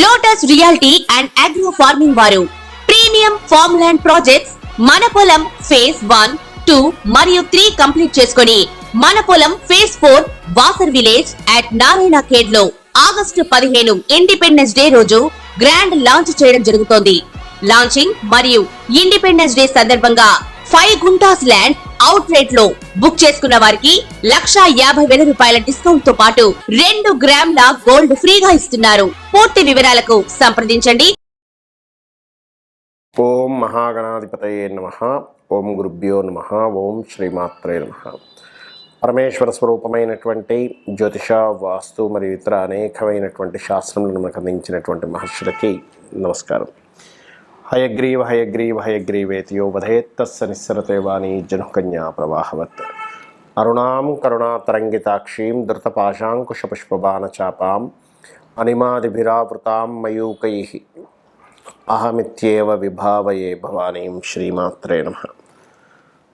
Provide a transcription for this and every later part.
Lotus reality and agro farming వారు premium farm land projects మన పొలం ఫేజ్ 1, 2 మరియు 3 కంప్లీట్ చేసుకొని మన పొలం phase 4 Wasar village at Narayana Khed లో ఆగస్టు 15 ఇండిపెండెన్స్ డే రోజు గ్రాండ్ లాంచ్ చేయడం జరుగుతోంది. లాంచింగ్ మరియు ఇండిపెండెన్స్ డే సందర్భంగా 5 గుంటాస్ ల్యాండ్ అవుట్ రేట్ లో బుక్ చేసుకున్న వారికి 1,50,000 రూపాయల డిస్కౌంట్ తో పాటు 2 గ్రాముల గోల్డ్ ఫ్రీగా ఇస్తున్నారు. పూర్తి వివరాలకు సంప్రదించండి. ఓం మహాగణాధిపతయే నమః. ఓం గురుభ్యో నమః. ఓం శ్రీమాత్రే నమః. పరమేశ్వర స్వరూపమైనటువంటి జ్యోతిష, వాస్తు మరియు ఇతర అనేకమైనటువంటి శాస్త్రములను మనకు అందించినటువంటి మహర్షులకి నమస్కారం. హయగ్రీవ హయగ్రీవ హయగ్రీవేతియో వధేత్తస్స నిస్సరతే వాణి జనుకన్యా ప్రవాహవత్. అరుణాం కరుణాతరంగితాక్షీం ధృతపాశాంకుశపుష్పబాణచాపాం అనిమాదిభిరావృతాం మయూకైః అహమిత్యేవ విభావయే భవానీం. శ్రీమాత్రే నమః.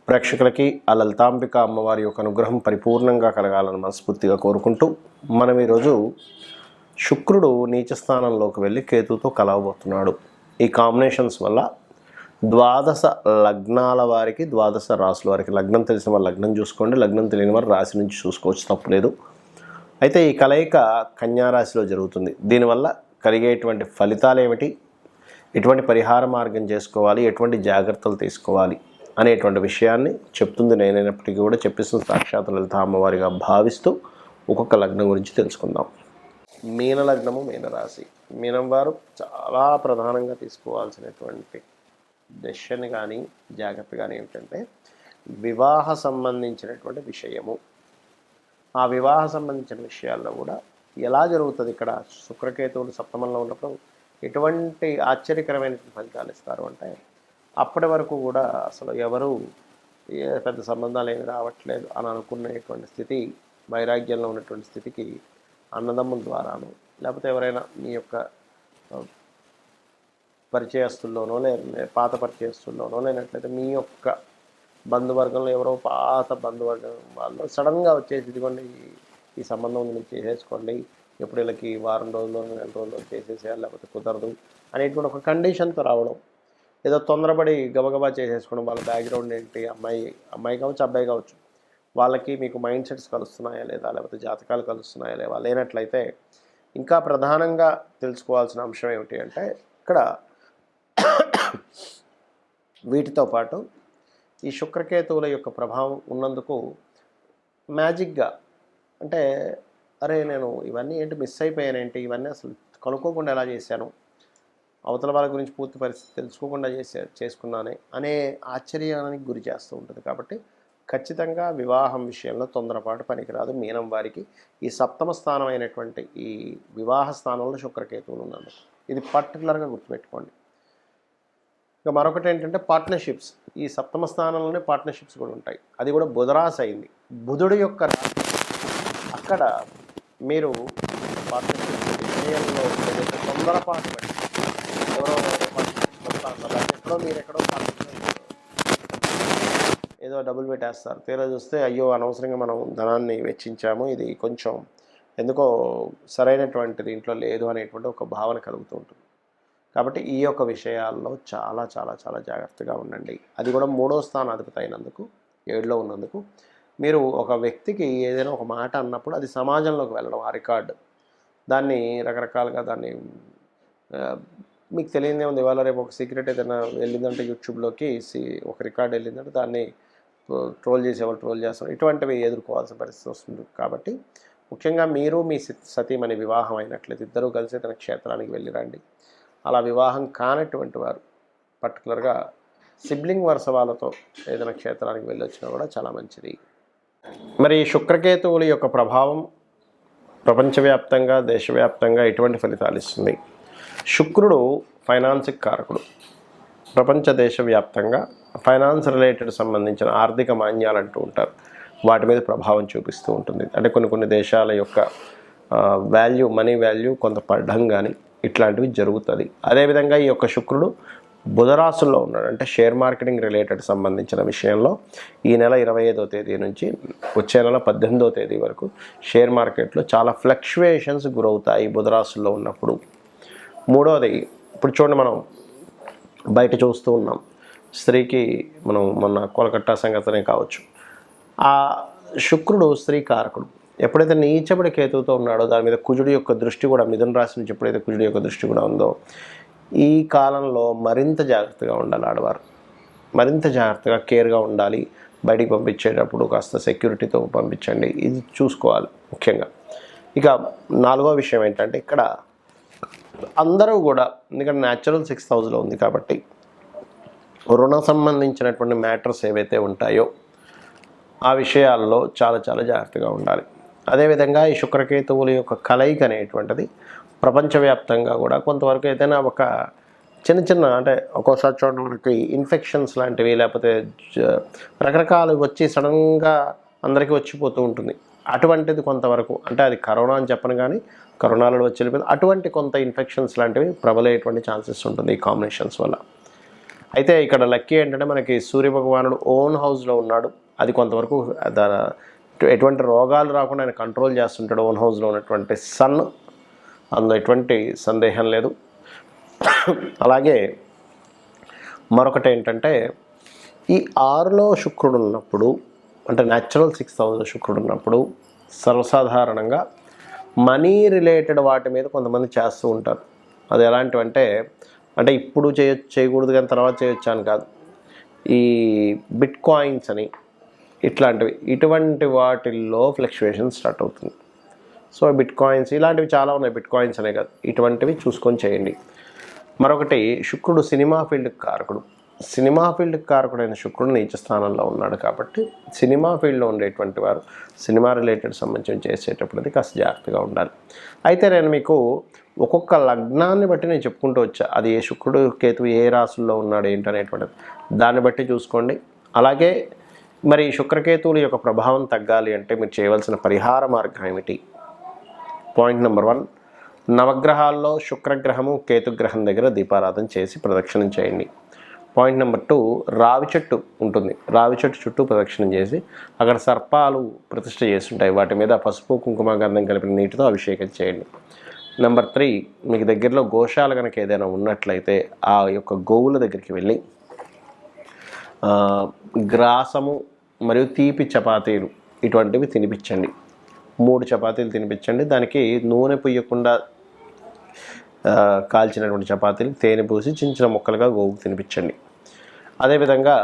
ప్రేక్షకులకి ఆ లలితాంబిక అమ్మవారి యొక్క అనుగ్రహం పరిపూర్ణంగా కలగాలని మనస్ఫూర్తిగా కోరుకుంటూ మనం ఈరోజు శుక్రుడు నీచ స్థానంలోకి వెళ్ళి కేతుతో కలవబోతున్నాడు. ఈ కాంబినేషన్స్ వల్ల 12 లగ్నాల వారికి, 12 రాసుల వారికి, లగ్నం తెలిసిన వారు లగ్నం చూసుకోండి, లగ్నం తెలియని వారు రాశి నుంచి చూసుకోవచ్చు, తప్పులేదు. అయితే ఈ కలయిక కన్యారాశిలో జరుగుతుంది. దీనివల్ల కలిగేటువంటి ఫలితాలు ఏమిటి, ఎటువంటి పరిహార మార్గం చేసుకోవాలి, ఎటువంటి జాగ్రత్తలు తీసుకోవాలి అనేటువంటి విషయాన్ని చెప్తుంది నేనైనప్పటికీ కూడా చెప్పిస్తున్న సాక్షాత్ లలిత అమ్మవారిగా భావిస్తూ ఒక్కొక్క లగ్నం గురించి తెలుసుకుందాం. మీన లగ్నము, మీనరాశి. మీనం వారు చాలా ప్రధానంగా తీసుకోవాల్సినటువంటి డెసిషన్ కానీ జాగ్రత్త కానీ ఏమిటంటే వివాహ సంబంధించినటువంటి విషయము. ఆ వివాహ సంబంధించిన విషయాల్లో కూడా ఎలా జరుగుతుంది, ఇక్కడ శుక్రకేతువులు సప్తమంలో ఉన్నప్పుడు ఎటువంటి ఆశ్చర్యకరమైన ఫలితాలు ఇస్తారు అంటే అప్పటి వరకు కూడా అసలు ఎవరు పెద్ద సంబంధాలు ఏమి రావట్లేదు అని అనుకునేటువంటి స్థితి, వైరాగ్యంలో ఉన్నటువంటి స్థితికి అన్నదమ్ముల ద్వారాను, లేకపోతే ఎవరైనా మీ యొక్క పరిచయస్తుల్లోనో పాత పరిచయస్తుల్లోనో, లేనట్లయితే మీ యొక్క బంధువర్గంలో ఎవరో పాత బంధువర్గం వాళ్ళు సడన్గా వచ్చేసి ఇదిగోండి ఈ సంబంధం మీరు చేసేసుకోండి, ఎప్పుడు వీళ్ళకి వారం రోజుల్లో, నెల రోజుల్లో చేసేసేయాలి, లేకపోతే కుదరదు అనేటువంటి ఒక కండిషన్తో రావడం. ఏదో తొందరపడి గబగబా చేసేసుకోవడం. వాళ్ళ బ్యాక్గ్రౌండ్ ఏంటి, అమ్మాయి కావచ్చు, అబ్బాయి కావచ్చు, వాళ్ళకి మీకు మైండ్ సెట్స్ కలుస్తున్నాయా లేదా, లేకపోతే జాతకాలు కలుస్తున్నాయా లేదా, లేనట్లయితే ఇంకా ప్రధానంగా తెలుసుకోవాల్సిన అంశం ఏమిటి అంటే ఇక్కడ వీటితో పాటు ఈ శుక్రకేతువుల యొక్క ప్రభావం ఉన్నందుకు మ్యాజిక్గా అంటే అరే నేను ఇవన్నీ ఏంటి మిస్ అయిపోయానేంటి, ఇవన్నీ అసలు కనుక్కోకుండా ఎలా చేశాను, అవతల వాళ్ళ గురించి పూర్తి పరిస్థితి తెలుసుకోకుండా చేసుకున్నానే అనే ఆశ్చర్యానికి గురి చేస్తూ ఉంటుంది. కాబట్టి ఖచ్చితంగా వివాహం విషయంలో తొందరపాటు పనికిరాదు. మీనం వారికి ఈ సప్తమ స్థానం అయినటువంటి ఈ వివాహ స్థానంలో శుక్రకేతువులు ఉన్నందుకు ఇది పర్టికులర్గా గుర్తుపెట్టుకోండి. ఇక మరొకటి ఏంటంటే పార్ట్నర్షిప్స్. ఈ సప్తమ స్థానంలోనే పార్ట్నర్షిప్స్ కూడా ఉంటాయి. అది కూడా బుధరాశి అయింది, బుధుడు యొక్క రాశి. అక్కడ మీరు పార్ట్నర్షిప్ విషయంలో తొందరపాటు పడి ఎవరో ఎక్కడో మీరు ఎక్కడో ఏదో డబ్బులు పెట్టేస్తారు. తీరా చూస్తే అయ్యో అనవసరంగా మనం ధనాన్ని వెచ్చించాము, ఇది కొంచెం ఎందుకో సరైనటువంటి దీంట్లో లేదు అనేటువంటి ఒక భావన కలుగుతూ ఉంటుంది. కాబట్టి ఈ యొక్క విషయాల్లో చాలా చాలా చాలా జాగ్రత్తగా ఉండండి. అది కూడా 3వ స్థానాధిపతి అయినందుకు, 7లో ఉన్నందుకు మీరు ఒక వ్యక్తికి ఏదైనా ఒక మాట అన్నప్పుడు అది సమాజంలోకి వెళ్ళడం, ఆ రికార్డు దాన్ని రకరకాలుగా దాన్ని మీకు తెలియదే ఉంది. ఇవాళ రేపు ఒక సీక్రెట్ ఏదైనా వెళ్ళిందంటే యూట్యూబ్లోకి ఒక రికార్డు వెళ్ళిందంటే దాన్ని ట్రోల్ చేసేవాళ్ళు ట్రోల్ చేస్తారు. ఇటువంటివి ఎదుర్కోవాల్సిన పరిస్థితి వస్తుంది. కాబట్టి ముఖ్యంగా మీరు మీ సతీమణి వివాహం అయినట్లయితే ఇద్దరూ కలిసి తన క్షేత్రానికి వెళ్ళి రండి. అలా వివాహం కానటువంటి వారు పర్టికులర్గా సిబ్లింగ్ వరుస వాళ్ళతో ఏదైనా క్షేత్రానికి వెళ్ళి వచ్చినా కూడా చాలా మంచిది. మరి శుక్రకేతువుల యొక్క ప్రభావం ప్రపంచవ్యాప్తంగా, దేశవ్యాప్తంగా ఎటువంటి ఫలితాలు ఇస్తుంది? శుక్రుడు ఫైనాన్స్కి కారకుడు. ప్రపంచ దేశవ్యాప్తంగా ఫైనాన్స్ రిలేటెడ్ సంబంధించిన ఆర్థిక మాన్యాలు అంటూ ఉంటారు, వాటి మీద ప్రభావం చూపిస్తూ ఉంటుంది. అంటే కొన్ని దేశాల యొక్క వాల్యూ, మనీ వాల్యూ కొంత పడడం కానీ ఇట్లాంటివి జరుగుతుంది. అదేవిధంగా ఈ యొక్క శుక్రుడు బుధరాశుల్లో ఉన్నాడు. అంటే షేర్ మార్కెటింగ్ రిలేటెడ్ సంబంధించిన విషయంలో ఈ నెల 25వ తేదీ నుంచి వచ్చే నెల 18వ తేదీ వరకు షేర్ మార్కెట్లో చాలా ఫ్లక్చువేషన్స్ గురవుతాయి బుధరాశుల్లో ఉన్నప్పుడు. మూడవది, ఇప్పుడు చూడండి, మనం బయట చూస్తూ ఉన్నాం, స్త్రీకి మనం మొన్న కోలకట్టా సంగతనే కావచ్చు, ఆ శుక్రుడు స్త్రీ కారకుడు. ఎప్పుడైతే నీచబడి కేతువుతో ఉన్నాడో దాని మీద కుజుడి యొక్క దృష్టి కూడా, మిథున రాశి నుంచి ఎప్పుడైతే కుజుడి యొక్క దృష్టి కూడా ఉందో, ఈ కాలంలో మరింత జాగ్రత్తగా ఉండాలి ఆడవారు. మరింత జాగ్రత్తగా కేర్గా ఉండాలి. బయటికి పంపించేటప్పుడు కాస్త సెక్యూరిటీతో పంపించండి, ఇది చూసుకోవాలి ముఖ్యంగా. ఇక నాలుగో విషయం ఏంటంటే, ఇక్కడ అందరూ కూడా, ఎందుకంటే న్యాచురల్ 6th హౌస్లో ఉంది కాబట్టి రుణ సంబంధించినటువంటి మ్యాటర్స్ ఏవైతే ఉంటాయో ఆ విషయాల్లో చాలా చాలా జాగ్రత్తగా ఉండాలి. అదేవిధంగా ఈ శుక్రకేతువుల యొక్క కలయిక అనేటువంటిది ప్రపంచవ్యాప్తంగా కూడా కొంతవరకు ఏదైనా ఒక చిన్న చిన్న, అంటే ఒక్కోసారి చూడండి మనకి ఇన్ఫెక్షన్స్ లాంటివి, లేకపోతే రకరకాలు వచ్చి సడన్గా అందరికీ వచ్చిపోతూ ఉంటుంది. అటువంటిది కొంతవరకు, అంటే అది కరోనా అని చెప్పను కానీ కరోనాలో వచ్చి వెళ్ళిపోయింది, అటువంటి కొంత ఇన్ఫెక్షన్స్ లాంటివి ప్రబలేటువంటి ఛాన్సెస్ ఉంటుంది ఈ కాంబినేషన్స్ వల్ల. అయితే ఇక్కడ లక్కీ ఏంటంటే మనకి సూర్యభగవానుడు ఓన్ హౌస్లో ఉన్నాడు. అది కొంతవరకు ఎటువంటి రోగాలు రాకుండా ఆయన కంట్రోల్ చేస్తుంటాడు ఓన్ హౌస్లో ఉన్నటువంటి సన్, అందులో ఎటువంటి సందేహం లేదు. అలాగే మరొకటి ఏంటంటే, ఈ 6లో శుక్రుడు ఉన్నప్పుడు, అంటే న్యాచురల్ 6th హౌస్లో శుక్రుడు ఉన్నప్పుడు సర్వసాధారణంగా మనీ రిలేటెడ్ వాటి మీద కొంతమంది చేస్తూ ఉంటారు. అది ఎలాంటివంటే, అంటే ఇప్పుడు చేయకూడదు కానీ తర్వాత చేయొచ్చు అని కాదు, ఈ బిట్ కాయిన్స్ అని ఇట్లాంటివి, ఇటువంటి వాటిల్లో ఫ్లక్చువేషన్ స్టార్ట్ అవుతుంది. సో బిట్ కాయిన్స్ ఇలాంటివి చాలా ఉన్నాయి, బిట్ కాయిన్స్ అనే కాదు, ఇటువంటివి చూసుకొని చేయండి. మరొకటి, శుక్రుడు సినిమా ఫీల్డ్కి కారకుడు. సినిమా ఫీల్డ్కి కారకుడైన శుక్రుడు నీచ స్థానంలో ఉన్నాడు కాబట్టి సినిమా ఫీల్డ్లో ఉండేటువంటి వారు సినిమా రిలేటెడ్ సంబంధించి చేసేటప్పుడు కాస్త జాగ్రత్తగా ఉండాలి. అయితే నేను మీకు ఒక్కొక్క లగ్నాన్ని బట్టి నేను చెప్పుకుంటూ వచ్చా, అది ఏ శుక్రుడు కేతువు ఏ రాశుల్లో ఉన్నాడు ఏంటనేటువంటిది దాన్ని బట్టి చూసుకోండి. అలాగే మరి శుక్రకేతువుల యొక్క ప్రభావం తగ్గాలి అంటే మీరు చేయవలసిన పరిహార మార్గం ఏమిటి? పాయింట్ నెంబర్ 1, నవగ్రహాల్లో శుక్రగ్రహము కేతుగ్రహం దగ్గర దీపారాధన చేసి ప్రదక్షిణం చేయండి. పాయింట్ నెంబర్ 2, రావి చెట్టు ఉంటుంది, రావి చెట్టు చుట్టూ ప్రదక్షిణం చేసి అక్కడ సర్పాలు ప్రతిష్ఠ చేస్తుంటాయి, వాటి మీద పసుపు కుంకుమ గంధం కలిపిన నీటితో అభిషేకం చేయండి. నెంబర్ 3, మీకు దగ్గరలో గోశాల కనుక ఏదైనా ఉన్నట్లయితే ఆ యొక్క గోవుల దగ్గరికి వెళ్ళి గ్రాసము మరియు తీపి చపాతీలు ఇటువంటివి తినిపించండి. 3 చపాతీలు తినిపించండి. దానికి నూనె పుయ్యకుండా కాల్చినటువంటి చపాతీలు తేనె పూసి చిన్న చిన్న ముక్కలుగా గోవుకు తినిపించండి. అదేవిధంగా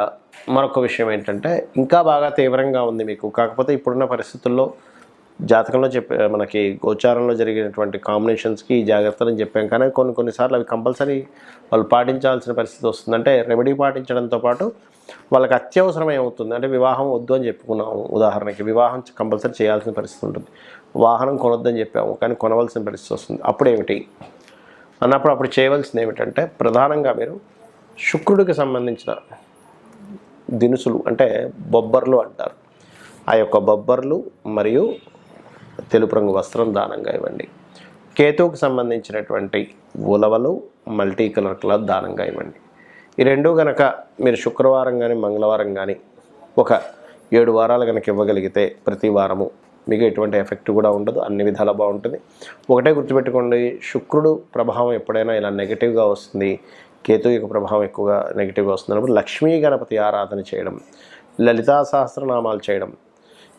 మరొక విషయం ఏంటంటే, ఇంకా బాగా తీవ్రంగా ఉంది మీకు, కాకపోతే ఇప్పుడున్న పరిస్థితుల్లో జాతకంలో మనకి గోచారంలో జరిగినటువంటి కాంబినేషన్స్కి ఈ జాగ్రత్తలని చెప్పాం, కానీ కొన్నిసార్లు అవి కంపల్సరీ వాళ్ళు పాటించాల్సిన పరిస్థితి వస్తుంది. అంటే రెమెడీ పాటించడంతో పాటు వాళ్ళకి అత్యవసరం ఏమవుతుంది అంటే, వివాహం వద్దు అని చెప్పుకున్నాము, ఉదాహరణకి వివాహం కంపల్సరీ చేయాల్సిన పరిస్థితి ఉంటుంది. వాహనం కొనొద్దని చెప్పాము కానీ కొనవలసిన పరిస్థితి వస్తుంది. అప్పుడేమిటి అన్నప్పుడు అప్పుడు చేయవలసింది ఏమిటంటే, ప్రధానంగా మీరు శుక్రుడికి సంబంధించిన దినుసులు, అంటే బొబ్బర్లు అంటారు, ఆ యొక్క బొబ్బర్లు మరియు తెలుపు రంగు వస్త్రం దానంగా ఇవ్వండి. కేతువుకు సంబంధించినటువంటి ఉలవలు మల్టీ కలర్ క్లాత్ దానంగా ఇవ్వండి. ఈ రెండు కనుక మీరు శుక్రవారం కానీ మంగళవారం కానీ ఒక 7 వారాలు కనుక ఇవ్వగలిగితే ప్రతి వారము మీకు ఎటువంటి ఎఫెక్ట్ కూడా ఉండదు, అన్ని విధాలా బాగుంటుంది. ఒకటే గుర్తుపెట్టుకోండి, శుక్రుడు ప్రభావం ఎప్పుడైనా ఇలా నెగిటివ్గా వస్తుంది, కేతు యొక్క ప్రభావం ఎక్కువగా నెగిటివ్గా వస్తుంది అన్నప్పుడు లక్ష్మీ గణపతి ఆరాధన చేయడం, లలితా సహస్రనామాలు చేయడం,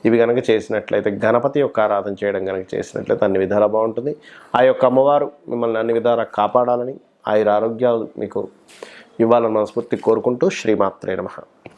ఇవి కనుక చేసినట్లయితే, గణపతి యొక్క ఆరాధన చేయడం కనుక చేసినట్లయితే అన్ని విధాలా బాగుంటుంది. ఆ యొక్క అమ్మవారు మిమ్మల్ని అన్ని విధాలా కాపాడాలని, ఆయుర ఆరోగ్యాలు మీకు ఇవ్వాలని మనస్ఫూర్తి కోరుకుంటూ శ్రీమాత్రే నమః.